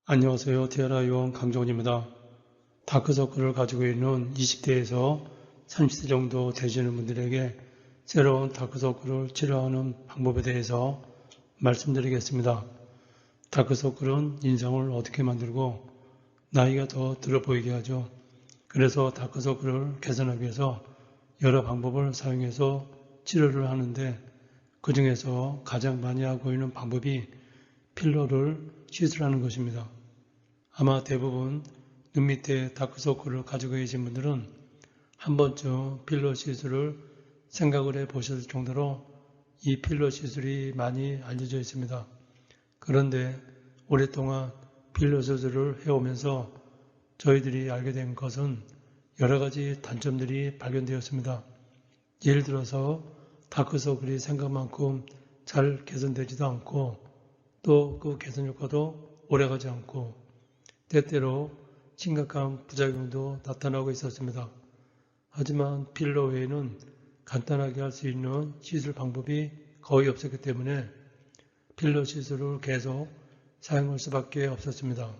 안녕하세요. 티아라 요원 강정원입니다. 다크서클을 가지고 있는 20대에서 30대 정도 되시는 분들에게 새로운 다크서클을 치료하는 방법에 대해서 말씀드리겠습니다. 다크서클은 인상을 어떻게 만들고 나이가 더 들어 보이게 하죠. 그래서 다크서클을 개선하기 위해서 여러 방법을 사용해서 치료를 하는데 그 중에서 가장 많이 하고 있는 방법이 필러를 시술하는 것입니다. 아마 대부분 눈 밑에 다크서클을 가지고 계신 분들은 한 번쯤 필러 시술을 생각을 해 보셨을 정도로 이 필러 시술이 많이 알려져 있습니다. 그런데 오랫동안 필러 시술을 해오면서 저희들이 알게 된 것은 여러 가지 단점들이 발견되었습니다. 예를 들어서 다크서클이 생각만큼 잘 개선되지도 않고 또 그 개선 효과도 오래가지 않고 때때로 심각한 부작용도 나타나고 있었습니다. 하지만 필러 외에는 간단하게 할 수 있는 시술 방법이 거의 없었기 때문에 필러 시술을 계속 사용할 수밖에 없었습니다.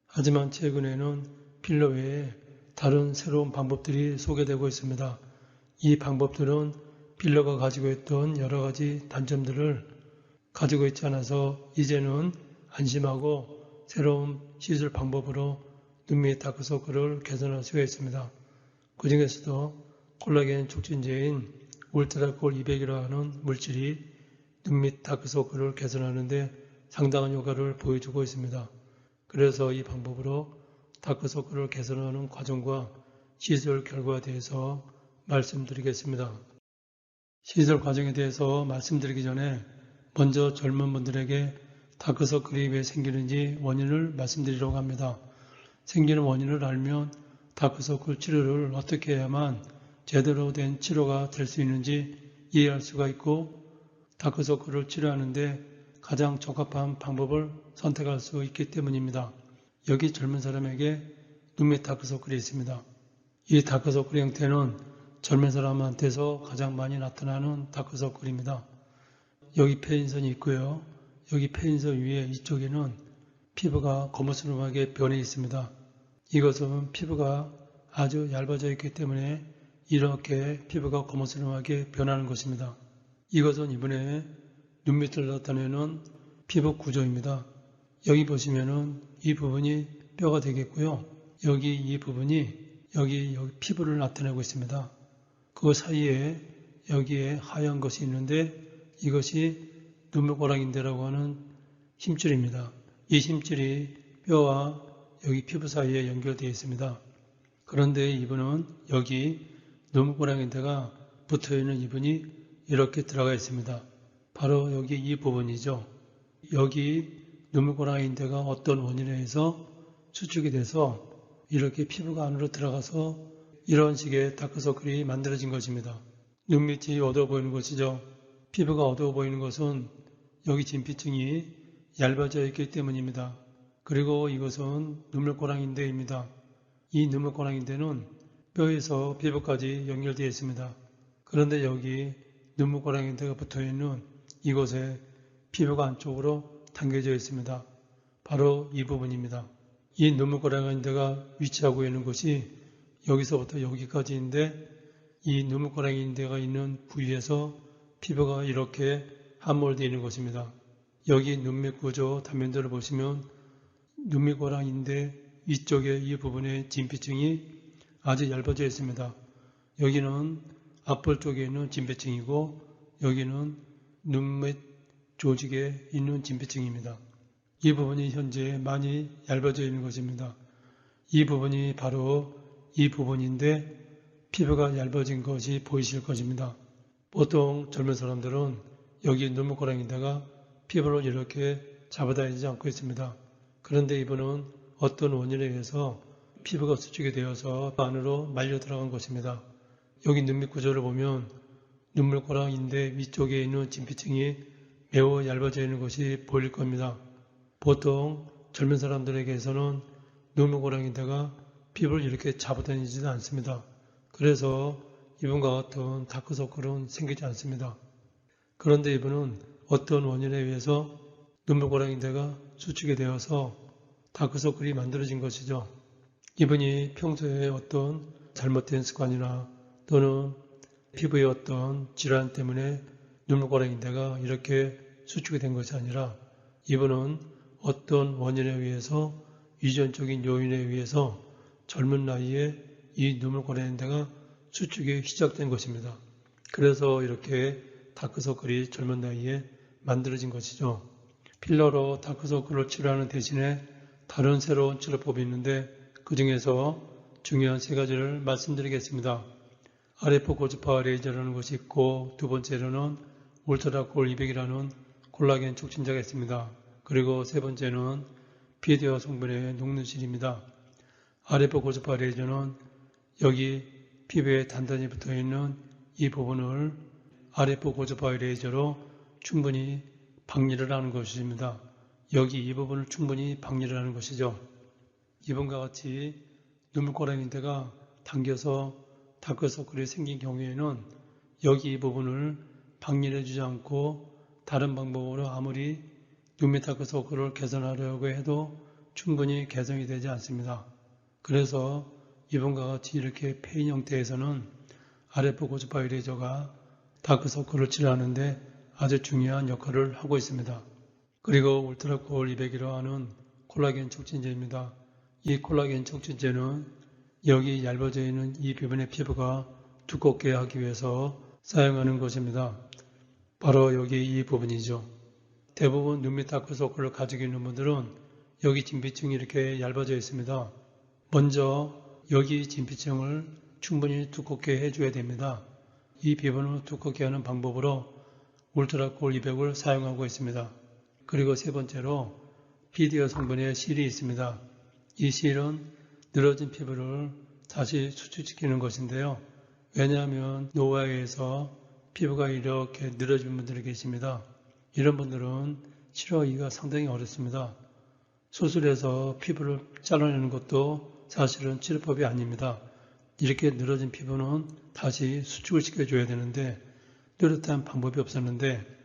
하지만 최근에는 필러 외에 다른 새로운 방법들이 소개되고 있습니다. 이 방법들은 필러가 가지고 있던 여러 가지 단점들을 가지고 있지 않아서 이제는 안심하고 새로운 시술 방법으로 눈밑 다크서클을 개선할 수가 있습니다. 그 중에서도 콜라겐 촉진제인 울트라콜 200이라고 하는 물질이 눈밑 다크서클을 개선하는 데 상당한 효과를 보여주고 있습니다. 그래서 이 방법으로 다크서클을 개선하는 과정과 시술 결과에 대해서 말씀드리겠습니다. 시술 과정에 대해서 말씀드리기 전에 먼저 젊은 분들에게 다크서클이 왜 생기는지 원인을 말씀드리려고 합니다. 생기는 원인을 알면 다크서클 치료를 어떻게 해야만 제대로 된 치료가 될 수 있는지 이해할 수가 있고 다크서클을 치료하는데 가장 적합한 방법을 선택할 수 있기 때문입니다. 여기 젊은 사람에게 눈밑 다크서클이 있습니다. 이 다크서클 형태는 젊은 사람한테서 가장 많이 나타나는 다크서클입니다. 여기 폐인선이 있고요. 여기 폐인선 위에 이쪽에는 피부가 거무스름하게 변해 있습니다. 이것은 피부가 아주 얇아져 있기 때문에 이렇게 피부가 거무스름하게 변하는 것입니다. 이것은 이번에 눈 밑을 나타내는 피부 구조입니다. 여기 보시면은 이 부분이 뼈가 되겠고요. 여기 이 부분이 여기 피부를 나타내고 있습니다. 그 사이에 여기에 하얀 것이 있는데 이것이 눈물고랑인대라고 하는 힘줄입니다. 이 힘줄이 뼈와 여기 피부 사이에 연결되어 있습니다. 그런데 이분은 여기 눈물고랑인대가 붙어있는 이분이 이렇게 들어가 있습니다. 바로 여기 이 부분이죠. 여기 눈물고랑인대가 어떤 원인에 의해서 수축이 돼서 이렇게 피부가 안으로 들어가서 이런 식의 다크서클이 만들어진 것입니다. 눈밑이 어두워 보이는 것이죠. 피부가 어두워 보이는 것은 여기 진피층이 얇아져 있기 때문입니다. 그리고 이것은 눈물고랑인대입니다. 이 눈물고랑인대는 뼈에서 피부까지 연결되어 있습니다. 그런데 여기 눈물고랑인대가 붙어있는 이곳에 피부가 안쪽으로 당겨져 있습니다. 바로 이 부분입니다. 이 눈물고랑인대가 위치하고 있는 곳이 여기서부터 여기까지인데 이 눈물고랑인대가 있는 부위에서 피부가 이렇게 함몰되어 있는 것입니다. 여기 눈밑 구조 단면들을 보시면 눈밑고랑인대 위쪽에 이 부분에 진피층이 아주 얇아져 있습니다. 여기는 앞볼 쪽에 있는 진피층이고 여기는 눈밑 조직에 있는 진피층입니다. 이 부분이 현재 많이 얇아져 있는 것입니다. 이 부분이 바로 이 부분인데 피부가 얇아진 것이 보이실 것입니다. 보통 젊은 사람들은 여기 눈물고랑인대가 피부를 이렇게 잡아다니지 않고 있습니다. 그런데 이분은 어떤 원인에 의해서 피부가 수축이 되어서 안으로 말려 들어간 것입니다. 여기 눈밑 구조를 보면 눈물고랑인대 위쪽에 있는 진피층이 매우 얇아져 있는 것이 보일 겁니다. 보통 젊은 사람들에게서는 눈물고랑인대가 피부를 이렇게 잡아다니지는 않습니다. 그래서 이분과 같은 다크서클은 생기지 않습니다. 그런데 이분은 어떤 원인에 의해서 눈물고랑인대가 수축이 되어서 다크서클이 만들어진 것이죠. 이분이 평소에 어떤 잘못된 습관이나 또는 피부의 어떤 질환 때문에 눈물고랑인대가 이렇게 수축이 된 것이 아니라 이분은 어떤 원인에 의해서 유전적인 요인에 의해서 젊은 나이에 이 눈물고랑인대가 수축이 시작된 것입니다. 그래서 이렇게 다크서클이 젊은 나이에 만들어진 것이죠. 필러로 다크서클을 치료하는 대신에 다른 새로운 치료법이 있는데 그 중에서 중요한 3가지를 말씀드리겠습니다. RF 고주파 레이저라는 것이 있고 두 번째로는 울트라콜 200이라는 콜라겐 촉진제가 있습니다. 그리고 세 번째는 비디오 성분의 녹는실입니다. RF 고주파 레이저는 여기 피부에 단단히 붙어있는 이 부분을 RF 고주파 레이저로 충분히 박리를 하는 것입니다. 여기 이 부분을 충분히 박리를 하는 것이죠. 이번과 같이 눈물고랑인대가 당겨서 다크서클이 생긴 경우에는 여기 이 부분을 박리해 주지 않고 다른 방법으로 아무리 눈밑 다크서클을 개선하려고 해도 충분히 개선이 되지 않습니다. 그래서 이번과 같이 이렇게 페인 형태에서는 RF 고주파 레이저가 다크서클을 치료하는데 아주 중요한 역할을 하고 있습니다. 그리고 울트라콜 200이라고 하는 콜라겐 촉진제입니다. 이 콜라겐 촉진제는 여기 얇아져 있는 이 부분의 피부가 두껍게 하기 위해서 사용하는 것입니다. 바로 여기 이 부분이죠. 대부분 눈밑 다크서클을 가지고 있는 분들은 여기 진피층이 이렇게 얇아져 있습니다. 먼저 여기 진피층을 충분히 두껍게 해줘야 됩니다. 이 피부는 두껍게 하는 방법으로 울트라콜 200을 사용하고 있습니다. 그리고 세 번째로 비디오 성분의 실이 있습니다. 이 실은 늘어진 피부를 다시 수축시키는 것인데요. 왜냐하면 노화에 의해서 피부가 이렇게 늘어진 분들이 계십니다. 이런 분들은 치료하기가 상당히 어렵습니다. 수술해서 피부를 잘라내는 것도 사실은 치료법이 아닙니다. 이렇게 늘어진 피부는 다시 수축을 시켜줘야 되는데 뚜렷한 방법이 없었는데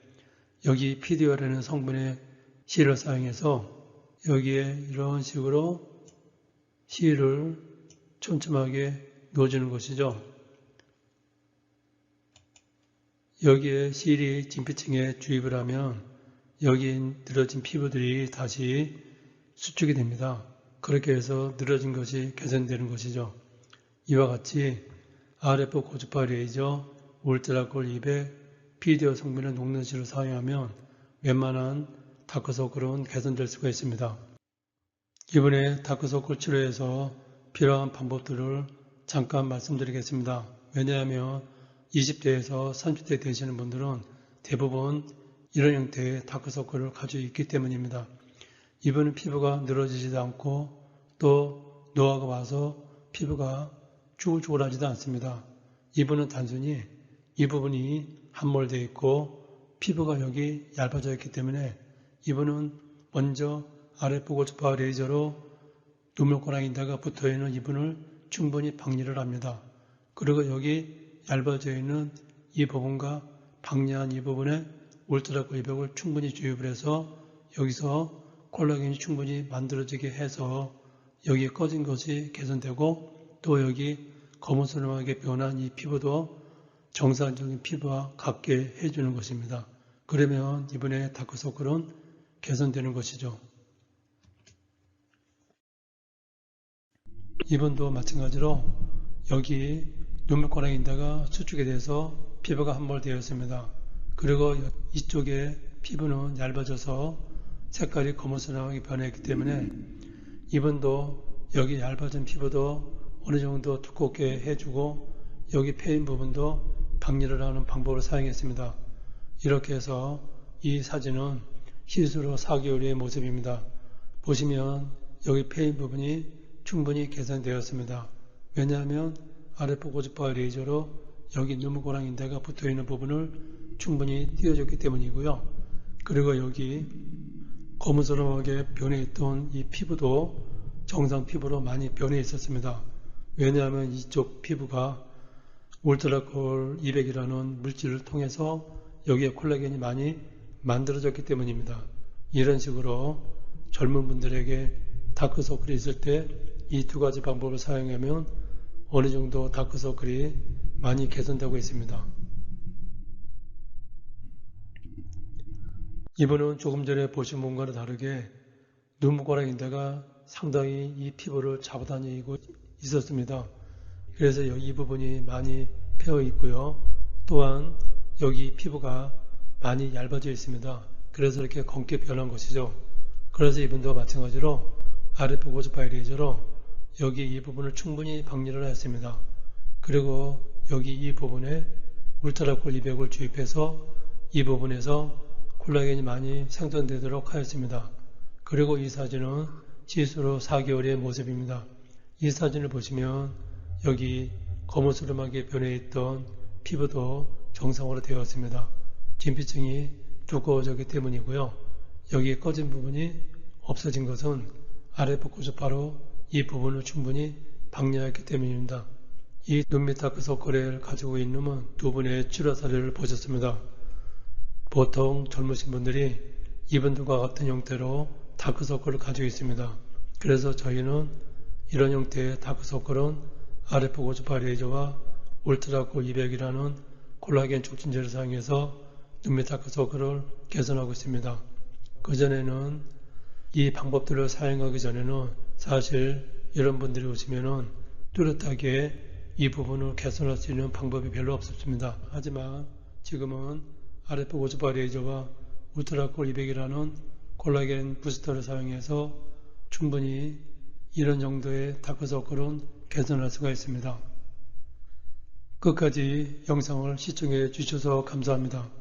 여기 PDO라는 성분의 실을 사용해서 여기에 이런 식으로 실을 촘촘하게 넣어주는 것이죠. 여기에 실이 진피층에 주입을 하면 여기 늘어진 피부들이 다시 수축이 됩니다. 그렇게 해서 늘어진 것이 개선되는 것이죠. 이와 같이 RF 고주파 레이저, 울트라콜 200, PDO 성분의 녹는 실을 사용하면 웬만한 다크서클은 개선될 수가 있습니다. 이번에 다크서클 치료에서 필요한 방법들을 잠깐 말씀드리겠습니다. 왜냐하면 20대에서 30대 되시는 분들은 대부분 이런 형태의 다크서클을 가지고 있기 때문입니다. 이분은 피부가 늘어지지도 않고 또 노화가 와서 피부가 쭈글쭈글하지도 않습니다. 이분은 단순히 이 부분이 함몰되어 있고 피부가 여기 얇아져 있기 때문에 이분은 먼저 RF 고주파 레이저로 눈물고랑인대가 붙어있는 이분을 충분히 박리를 합니다. 그리고 여기 얇아져 있는 이 부분과 박리한 이 부분에 울트라콜 200을 충분히 주입을 해서 여기서 콜라겐이 충분히 만들어지게 해서 여기에 꺼진 것이 개선되고 또 여기 거무스름하게 변한 이 피부도 정상적인 피부와 같게 해주는 것입니다. 그러면 이번에 다크서클은 개선되는 것이죠. 이분도 마찬가지로 여기 눈물고랑인대가 수축이 돼서 피부가 함몰되어 있습니다. 그리고 이쪽에 피부는 얇아져서 색깔이 거무스름하게 변했기 때문에 이분도 여기 얇아진 피부도 어느 정도 두껍게 해주고 여기 패인 부분도 박리를 하는 방법을 사용했습니다. 이렇게 해서 이 사진은 시술 후 4개월의 모습입니다. 보시면 여기 패인 부분이 충분히 개선되었습니다. 왜냐하면 RF 고주파 레이저로 여기 눈물고랑인대가 붙어있는 부분을 충분히 띄워줬기 때문이고요. 그리고 여기 거무스름하게 변해있던 이 피부도 정상 피부로 많이 변해 있었습니다. 왜냐하면 이쪽 피부가 울트라콜 200이라는 물질을 통해서 여기에 콜라겐이 많이 만들어졌기 때문입니다. 이런 식으로 젊은 분들에게 다크서클이 있을 때 이 두 가지 방법을 사용하면 어느 정도 다크서클이 많이 개선되고 있습니다. 이번은 조금 전에 보신 분과는 다르게 눈목가락인데가 상당히 이 피부를 잡아다니고 있었습니다. 그래서 이 부분이 많이 패어 있고요. 또한 여기 피부가 많이 얇아져 있습니다. 그래서 이렇게 검게 변한 것이죠. 그래서 이분도 마찬가지로 RF 고주파 레이저로 여기 이 부분을 충분히 박리를 했습니다. 그리고 여기 이 부분에 울트라콜 200을 주입해서 이 부분에서 콜라겐이 많이 생성되도록 하였습니다. 그리고 이 사진은 시술 후 4개월의 모습입니다. 이 사진을 보시면 여기 거무스름하게 변해 있던 피부도 정상으로 되었습니다. 진피층이 두꺼워졌기 때문이고요. 여기 꺼진 부분이 없어진 것은 RF 고주파로 이 부분을 충분히 박리했기 때문입니다. 이 눈밑 다크서클을 가지고 있는 두 분의 치료 사례를 보셨습니다. 보통 젊으신 분들이 이분들과 같은 형태로 다크서클을 가지고 있습니다. 그래서 저희는 이런 형태의 다크서클은 RF 고주파 레이저와 울트라콜 200이라는 콜라겐 촉진제를 사용해서 눈밑 다크서클을 개선하고 있습니다. 그전에는 이 방법들을 사용하기 전에는 사실 이런 분들이 오시면은 뚜렷하게 이 부분을 개선할 수 있는 방법이 별로 없었습니다. 하지만 지금은 RF 고주파 레이저와 울트라콜 200이라는 콜라겐 부스터를 사용해서 충분히 이런 정도의 다크서클은 개선할 수가 있습니다. 끝까지 영상을 시청해 주셔서 감사합니다.